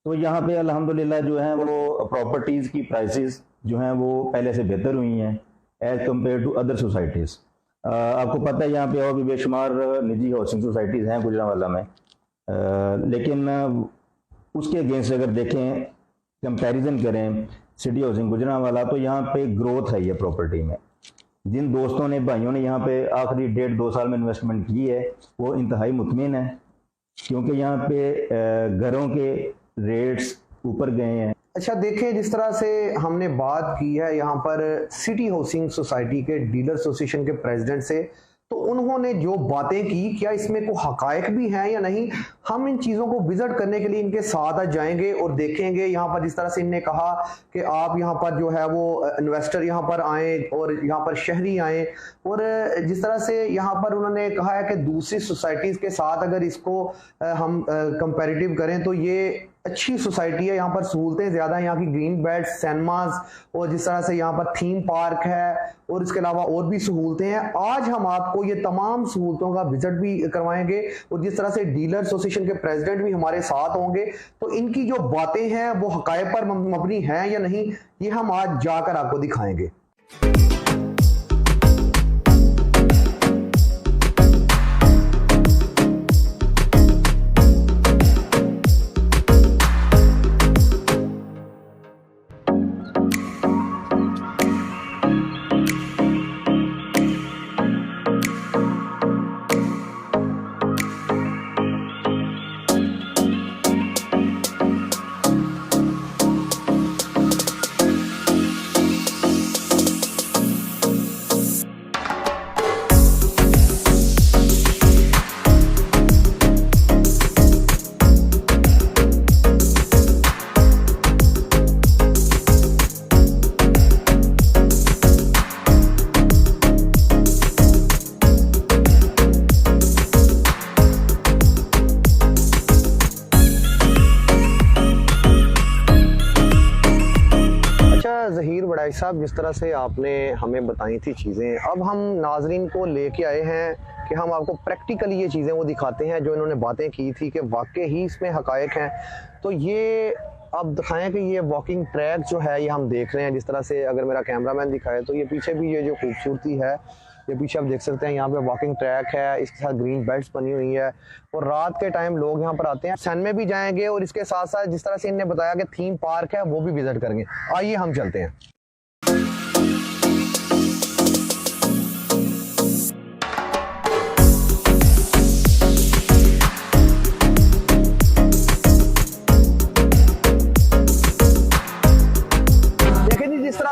तो यहाँ पे अल्हम्दुलिल्लाह जो है वो प्रॉपर्टीज़ की प्राइसेस जो हैं वो पहले से बेहतर हुई हैं as compare to other societies. आपको पता है यहाँ पे और भी बेशुमार निजी हाउसिंग सोसाइटीज़ हैं गुजरांवाला में, लेकिन उसके अगेंस्ट अगर देखें, कंपैरिजन करें सिटी हाउसिंग गुजरांवाला, तो यहाँ पे ग्रोथ है ये प्रॉपर्टी में। जिन दोस्तों ने भाइयों ने यहाँ पे आखिरी 1.5-2 साल में इन्वेस्टमेंट की है वो इंतहाई मुतमिन है, क्योंकि यहाँ पे घरों के रेट्स ऊपर गए हैं। अच्छा देखें, जिस तरह से हमने बात की है यहाँ पर सिटी हाउसिंग सोसाइटी के डीलर एसोसिएशन के प्रेसिडेंट से, तो उन्होंने जो बातें की, क्या इसमें कोई हकायक भी हैं या नहीं, हम इन चीज़ों को विजिट करने के लिए इनके साथ आज जाएंगे और देखेंगे। यहाँ पर जिस तरह से इनने कहा कि आप यहाँ पर जो है वो इन्वेस्टर यहाँ पर आए और यहाँ पर शहरी आए, और जिस तरह से यहाँ पर उन्होंने कहा है कि दूसरी सोसाइटीज़ के साथ अगर इसको हम कंपैरेटिव करें तो ये अच्छी सोसाइटी है। यहाँ पर सहूलतें ज़्यादा हैं, यहाँ की ग्रीन बेल्ट, सिनेमाज, और जिस तरह से यहाँ पर थीम पार्क है और इसके अलावा और भी सहूलतें हैं। आज हम आपको ये तमाम सहूलतों का विजिट भी करवाएंगे और जिस तरह से डीलर एसोसिएशन के प्रेसिडेंट भी हमारे साथ होंगे, तो इनकी जो बातें हैं वो हकायक पर मबनी हैं या नहीं, ये हम आज जाकर आपको दिखाएंगे। ज़हीर वड़ाई साहब, जिस तरह से आपने हमें बताई थी चीज़ें, अब हम नाजरीन को लेके आए हैं कि हम आपको प्रैक्टिकली ये चीज़ें वो दिखाते हैं जो इन्होंने बातें की थी कि वाकई ही इसमें हकायक हैं। तो ये अब दिखाएं कि ये वॉकिंग ट्रैक जो है ये हम देख रहे हैं। जिस तरह से अगर मेरा कैमरामैन दिखाए तो ये पीछे भी ये जो खूबसूरती है, ये पीछे आप देख सकते हैं, यहाँ पे वॉकिंग ट्रैक है, इसके साथ ग्रीन बेल्ट्स बनी हुई है और रात के टाइम लोग यहाँ पर आते हैं। सन में भी जाएंगे और इसके साथ साथ जिस तरह से इन्होंने बताया कि थीम पार्क है वो भी विजिट करेंगे। आइए हम चलते हैं।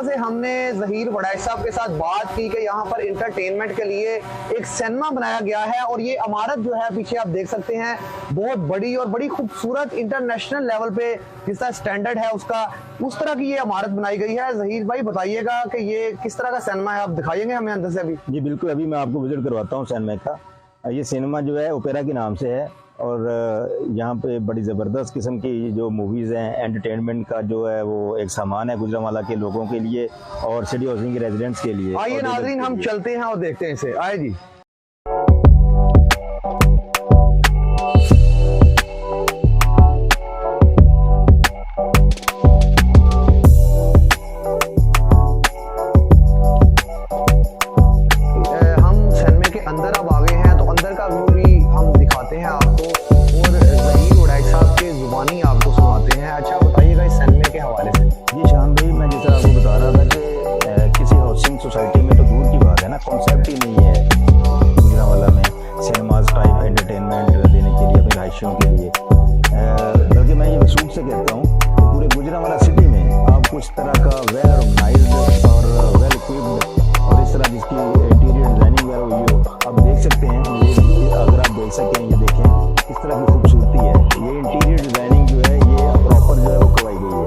से हमने ज़हीर वड़ाई साहब के साथ बात की कि यहाँ पर इंटरटेनमेंट के लिए एक सिनेमा बनाया गया है और ये इमारत जो है पीछे आप देख सकते हैं बहुत बड़ी और बड़ी खूबसूरत, इंटरनेशनल लेवल पे जिस तरह स्टैंडर्ड है उसका, उस तरह की ये इमारत बनाई गई है। ज़हीर भाई बताइएगा कि ये किस तरह का सिनेमा है, आप दिखाइएंगे हमें अंदर से अभी? जी बिल्कुल, अभी मैं आपको विजिट करवाता हूँ सिनेमा का। ये सिनेमा जो है ओपेरा के नाम से है और यहाँ पे बड़ी ज़बरदस्त किस्म की जो मूवीज़ हैं, एंटरटेनमेंट का जो है वो एक सामान है गुजरांवाला के लोगों के लिए और सिटी हाउसिंग के रेजिडेंट्स के लिए। आइए नाज़रीन हम चलते हैं और देखते हैं इसे। आए जी। हम सिनेमा के अंदर अब आ गए हैं, तो अंदर का व्यू भी हम दिखाते हैं आपको और ज़हीर वड़ाई साहब के ज़ुबानी आपको सुनाते हैं। अच्छा बताइएगा इस सिनेमा के हवाले से। जी शान भाई, मैं जैसा आपको बता रहा था कि किसी हाउसिंग सोसाइटी में तो दूर की बात है ना, कॉन्सेप्ट ही नहीं है गुजरांवाला में सिनेमाज टाइप एंटरटेनमेंट देने के लिए अपने रहायशियों के लिए, बल्कि मैं ये वसूख से कहता हूँ कि पूरे गुजरांवाला सिटी में आपको इस तरह का वेल ऑर्गेनाइज्ड और वेल इक्विप्ड और इस तरह जिसकी इंटीरियर डिजाइनिंग वगैरह हुई हो, आप देख सकते हैं। ये अगर आप देख सकें, ये देखें इस तरह की खूबसूरती है। ये इंटीरियर डिजाइनिंग जो है ये प्रॉपर जो है वो करवाई गई है।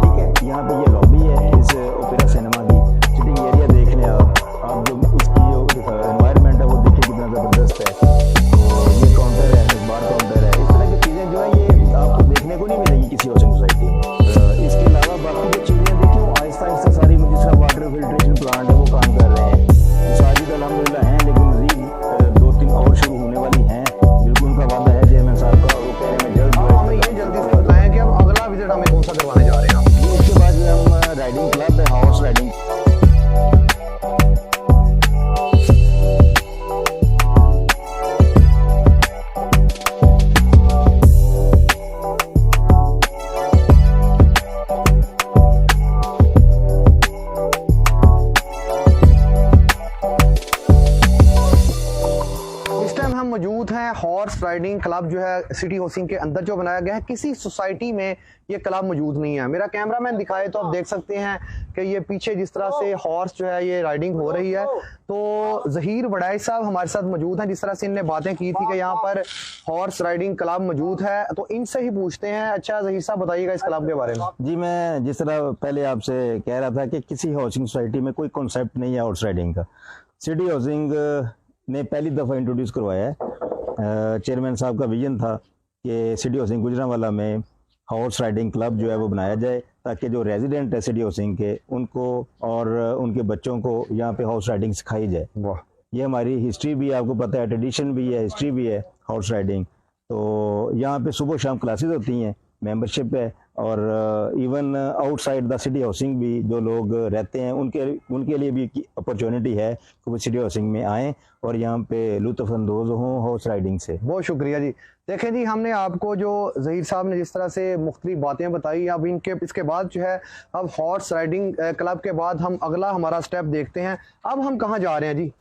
ठीक है, यहाँ पे ये लॉबी है इस ओपेरा सिनेमा की, सिटिंग एरिया देख लें आप जो इसकी जो एनवायरनमेंट है वो देखिए कितना ज़बरदस्त है। तो ये काउंटर है, बार काउंटर है, इस तरह की चीज़ें जो है ये आपको देखने को नहीं मिलेगी किसी हाउसिंग सोसाइटी में। इसके अलावा बाकी जो चीज़ें देखिए वो आहिस्ता आहिस्ता सारी, जिस तरह वाटर फिल्ट्रेशन प्लांट है वो काम कर रहे हैं, साजिद अल्हम्दुलिल्लाह हैं, लेकिन मज़ीद 2-3 और शुरू होने वाली हैं। बिल्कुल उनका वादा है चेयरमैन साहब का, वो कह रहे हैं जल्द। हमें ये जल्दी से बताएं कि अब अगला है हॉर्स राइडिंग क्लब जो है सिटी हाउसिंग के अंदर जो बनाया गया है, किसी सोसाइटी में ये क्लब मौजूद नहीं है। मेरा कैमरामैन दिखाए तो आप देख सकते हैं कि ये पीछे जिस तरह से हॉर्स जो है ये राइडिंग हो रही है। तो ज़हीर वड़ाई साहब हमारे साथ मौजूद हैं, जिस तरह से इनने बातें की थी कि यहाँ पर हॉर्स राइडिंग क्लब मौजूद है, तो इनसे ही पूछते हैं। अच्छा ज़हीर साहब बताइएगा इस क्लब के बारे में। जी, मैं जिस तरह पहले आपसे कह रहा था कि किसी हाउसिंग सोसाइटी में कोई कॉन्सेप्ट नहीं है हॉर्स राइडिंग का। सिटी हाउसिंग ने पहली दफ़ा इंट्रोड्यूस करवाया है। चेयरमैन साहब का विजन था कि सिटी हाउसिंग गुजरांवाला में हॉर्स राइडिंग क्लब जो है वो बनाया जाए, ताकि जो रेजिडेंट है सिटी हाउसिंग के उनको और उनके बच्चों को यहाँ पे हॉर्स राइडिंग सिखाई जाए। वाह, ये हमारी हिस्ट्री भी है, आपको पता है, ट्रेडिशन भी है, हिस्ट्री भी है हॉर्स राइडिंग। तो यहाँ पे सुबह शाम क्लासेस होती हैं, मेंबरशिप है, और even outside the city housing भी जो लोग रहते हैं उनके लिए भी अपॉर्चुनिटी है कि वो सिटी हाउसिंग में आएँ और यहाँ पे लुत्फ़अंदोज़ हों हॉर्स राइडिंग से। बहुत शुक्रिया जी। देखें जी, हमने आपको जो ज़हीर साहब ने जिस तरह से मुख्तलिफ बातें बताई, अब इसके बाद जो है अब हॉर्स राइडिंग क्लब के बाद हम अगला हमारा स्टेप देखते हैं। अब हम कहाँ जा रहे हैं जी?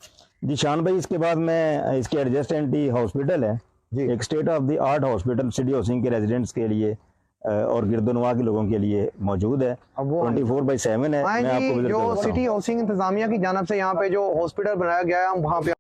जी शान भाई, इसके बाद मैं इसके एडजस्टेंट ही हॉस्पिटल है जी, एक state of the art hospital city housing के रेजिडेंट्स के लिए और गिरदोनवा के लोगों के लिए मौजूद है। अब वो 24/7 है। मैं आपको विजिट जो सिटी हाउसिंग इंतजामिया की जानिब से यहाँ पे जो हॉस्पिटल बनाया गया है, हम वहाँ पे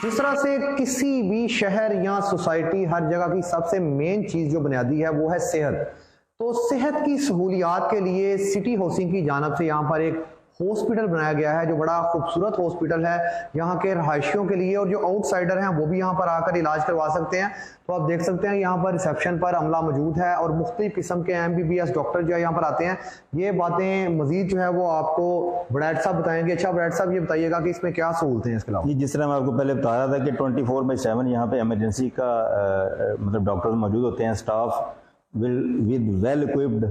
जिस तरह से किसी भी शहर या सोसाइटी, हर जगह की सबसे मेन चीज़ जो बुनियादी है वो है सेहत। तो सेहत की सहूलियात के लिए सिटी हाउसिंग की जानिब से यहाँ पर एक हॉस्पिटल बनाया गया है, जो बड़ा खूबसूरत हॉस्पिटल है यहाँ के रहायशियों के लिए, और जो आउटसाइडर हैं वो भी यहाँ पर आकर इलाज करवा सकते हैं। तो आप देख सकते हैं यहाँ पर रिसेप्शन पर अमला मौजूद है और मुख्तलिफ किस्म के MBBS डॉक्टर जो है यहाँ पर आते हैं। ये बातें मजीद जो है वो आपको वड़ैत साहब बताएंगे। अच्छा वड़ैत साहब, ये बताइएगा कि इसमें क्या सहूलतें हैं इसके अलावा? जिस तरह मैं आपको पहले बता रहा था कि 24/7 यहाँ पे इमरजेंसी का मतलब डॉक्टर मौजूद होते हैं, staff with well equipped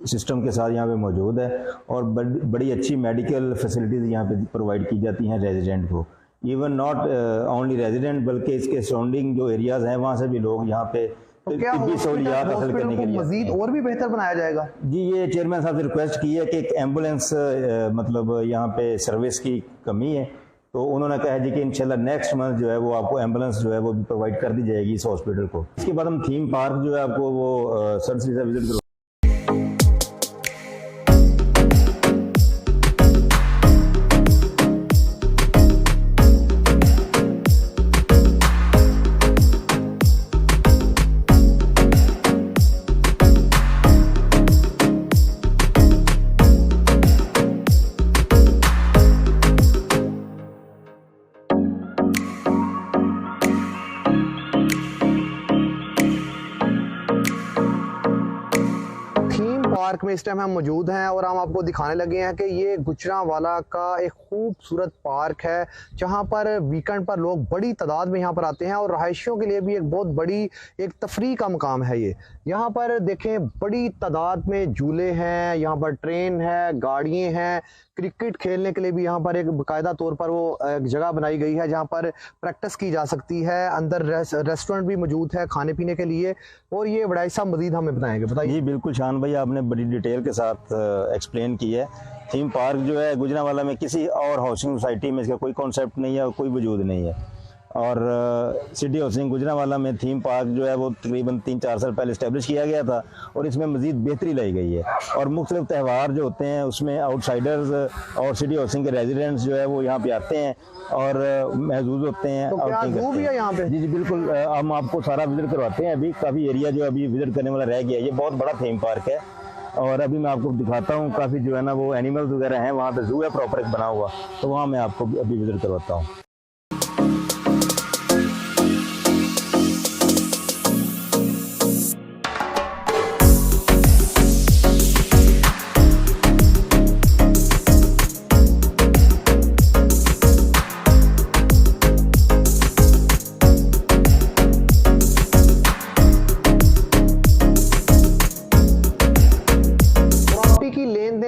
system के साथ यहाँ पे मौजूद है, और बड़ी अच्छी मेडिकल फैसिलिटीज़ यहाँ पे प्रोवाइड की जाती हैं रेजिडेंट को। इवन नॉट ओनली रेजिडेंट, बल्कि इसके सराउंडिंग जो एरियाज़ हैं वहाँ से भी लोग यहाँ पे तिब्बी सहूलियात हासिल करने के लिए मजीद और भी बेहतर बनाया जाएगा। जी, ये चेयरमैन साहब से रिक्वेस्ट की है कि एक एम्बुलेंस मतलब यहाँ पे सर्विस की कमी है, तो उन्होंने कहा है जी कि इंशाल्लाह नेक्स्ट मंथ जो है वो आपको एम्बुलेंस जो है वो भी प्रोवाइड कर दी जाएगी इस हॉस्पिटल को। इसके बाद हम थीम पार्क जो है आपको वो सर्विस से विजिट पार्क में इस टाइम हम मौजूद हैं और हम आपको दिखाने लगे हैं कि ये गुजरांवाला का एक खूबसूरत पार्क है, जहां पर वीकेंड पर लोग बड़ी तादाद में यहां पर आते हैं और रहायशियों के लिए भी एक बहुत बड़ी एक तफरीह का मकाम है ये। यहाँ पर देखें बड़ी तादाद में झूले हैं, यहाँ पर ट्रेन है, गाड़ियाँ हैं, क्रिकेट खेलने के लिए भी यहाँ पर एक बाकायदा तौर पर वो एक जगह बनाई गई है जहाँ पर प्रैक्टिस की जा सकती है। अंदर रेस्टोरेंट भी मौजूद है खाने पीने के लिए, और ये वड़ाई साहब मजीद हमें बताएंगे। बताइए। जी बिल्कुल शान भाई, आपने बड़ी डिटेल के साथ एक्सप्लेन की है। थीम पार्क जो है गुजरांवाला में किसी और हाउसिंग सोसाइटी में इसका कोई कॉन्सेप्ट नहीं है और कोई वजूद नहीं है, और सिटी हाउसिंग गुजरांवाला में थीम पार्क जो है वो तकरीबन 3-4 साल पहले इस्टेब्लिश किया गया था, और इसमें मज़ीद बेहतरी लाई गई है। और मुख्तलिफ त्यौहार जो होते हैं उसमें आउटसाइडर्स और सिटी हाउसिंग के रेजिडेंट्स जो है वो यहाँ पे आते हैं और महजूज होते हैं। तो क्या ज़ू भी है यहाँ पे? जी बिल्कुल, हम आपको सारा विजिट करवाते हैं। अभी काफ़ी एरिया जो अभी विजिट करने वाला रह गया है। ये बहुत बड़ा थीम पार्क है, और अभी मैं आपको दिखाता हूँ। काफ़ी जो है ना वो एनिमल्स वगैरह हैं, वहाँ पे जू है प्रॉपर एक बना हुआ, तो वहाँ मैं आपको अभी विजिट करवाता हूँ।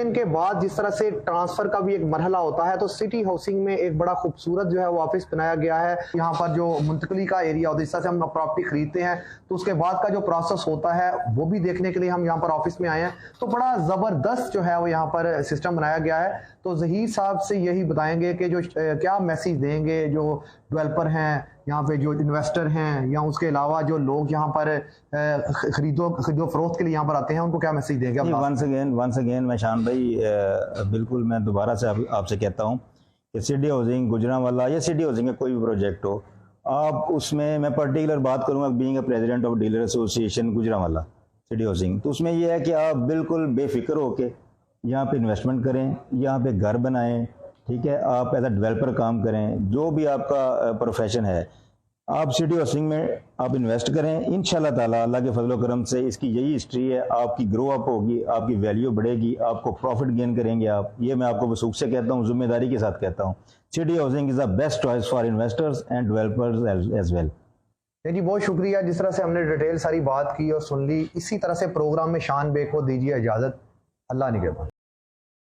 के बाद जिस तरह से ट्रांसफर का भी एक मरहला होता है, तो सिटी हाउसिंग में एक बड़ा खूबसूरत जो है वो ऑफिस बनाया गया है। यहाँ पर जो मुंतकली का एरिया होता है, जिस तरह से हम प्रॉपर्टी खरीदते हैं तो उसके बाद का जो प्रोसेस होता है वो भी देखने के लिए हम यहाँ पर ऑफिस में आए हैं। तो बड़ा जबरदस्त जो है वो यहाँ पर सिस्टम बनाया गया है। तो जहीर साहब से यही बताएंगे कि जो क्या मैसेज देंगे जो डेवलपर हैं, यहाँ पे जो इन्वेस्टर हैं, या उसके अलावा जो लोग यहाँ पर खरीदो फरोख्त के लिए यहाँ पर आते हैं, उनको क्या मैसेज देंगे? वंस अगेन मैं शान भाई बिल्कुल मैं दोबारा से आपसे कहता हूँ कि सिटी हाउसिंग गुजरांवाला या सिटी हाउसिंग का कोई भी प्रोजेक्ट हो, आप उसमें मैं पर्टिकुलर बात करूँगा being a president of dealer association Gujranwala city housing, तो उसमें यह है कि आप बिल्कुल बेफिक्र होके यहाँ पे इन्वेस्टमेंट करें, यहाँ पे घर बनाएं, ठीक है, आप एज अ डेवलपर काम करें, जो भी आपका प्रोफेशन है, आप सिटी हाउसिंग में आप इन्वेस्ट करें। इंशाल्लाह ताला अल्लाह के फजल करम से इसकी यही हिस्ट्री है, आपकी ग्रो अप होगी, आपकी वैल्यू बढ़ेगी, आपको प्रॉफिट गेन करेंगे आप। ये मैं आपको वसूख से कहता हूँ, जिम्मेदारी के साथ कहता हूँ। City housing is the best choice for investors and developers as well. जी बहुत शुक्रिया, जिस तरह से हमने डिटेल सारी बात की और सुन ली, इसी तरह से प्रोग्राम में शान बे को दीजिए इजाज़त। अल्लाह निगहबान।